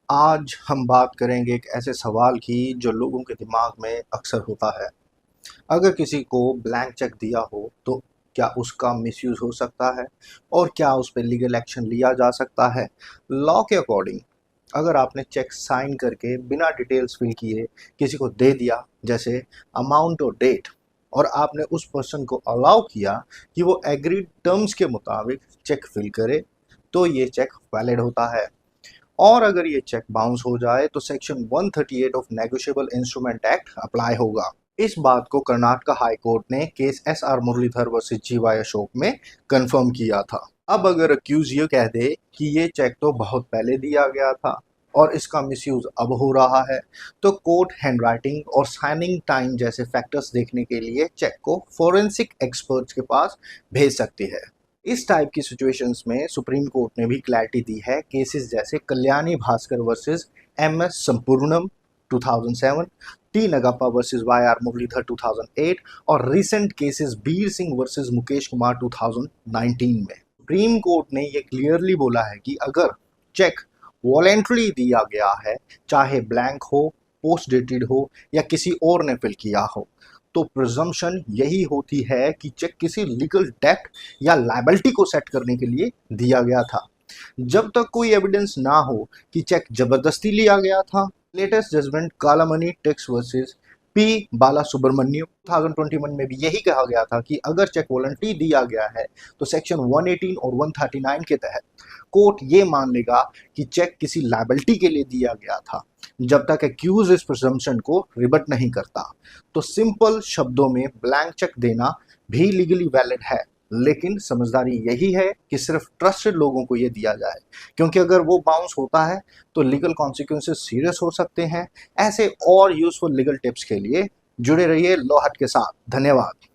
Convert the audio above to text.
आज हम बात करेंगे एक ऐसे सवाल की जो लोगों के दिमाग में अक्सर होता है। अगर किसी को ब्लैंक चेक दिया हो तो क्या उसका मिसयूज हो सकता है और क्या उस पर लीगल एक्शन लिया जा सकता है? लॉ के अकॉर्डिंग अगर आपने चेक साइन करके बिना डिटेल्स फिल किए किसी को दे दिया, जैसे अमाउंट और डेट, और आपने उस पर्सन को अलाउ किया कि वो एग्रीड टर्म्स के मुताबिक चेक फिल करे, तो ये चेक वैलिड होता है। और अगर ये चेक बाउंस हो जाए तो section 138 of negotiable instrument act apply होगा। इस बात को कर्नाटक हाई कोर्ट ने case SR Muralidhar versus GY Ashok में कंफर्म किया था। अब अगर अक्यूज ये कह दे कि ये चेक तो बहुत पहले दिया गया था और इसका मिसयूज अब हो रहा है, तो कोर्ट हैंडराइटिंग और साइनिंग टाइम जैसे फैक्टर्स देखने के लिए चेक को फोरेंसिक एक्सपर्ट्स के पास भेज सकती है। इस टाइप की सिचुएशंस में सुप्रीम कोर्ट ने भी क्लैरिटी दी है केसेस जैसे Kalyani Bhaskar versus MS Sampoornam 2007, T Nagappa versus YR Muralidhar 2008 और recent cases Bir Singh versus Mukesh Kumar 2019 में। सुप्रीम कोर्ट ने ये क्लियरली बोला है कि अगर चेक वॉलेंट्रली दिया गया है, चाहे ब्लैंक हो, पोस्ट डेटेड हो या किसी और ने फिल किया हो, तो प्रिजम्पशन यही होती है कि चेक किसी लीगल डेप्ट या लायबिलिटी को सेट करने के लिए दिया गया था, जब तक कोई एविडेंस ना हो कि चेक जबरदस्ती लिया गया था। Latest judgement Kalamani Tex versus P Bala Subramaniam 2021 में भी यही कहा गया था कि अगर चेक वॉलंटरी दिया गया है तो सेक्शन 118 और 139 के तहत कोर्ट ये मान लेगा कि चेक किसी लायबिलिटी के लिए दिया गया था, जब तक एक्यूज इस प्रिजम्पशन को रिबट नहीं करता। तो सिंपल शब्दों में ब्लैंक चेक देना भी लीगली वैलिड है, लेकिन समझदारी यही है कि सिर्फ ट्रस्टेड लोगों को ये दिया जाए, क्योंकि अगर वो बाउंस होता है तो लीगल कॉन्सिक्वेंसेस सीरियस हो सकते हैं। ऐसे और यूजफुल लीगल टिप्स के लिए जुड़े रहिए लॉ हट के साथ। धन्यवाद।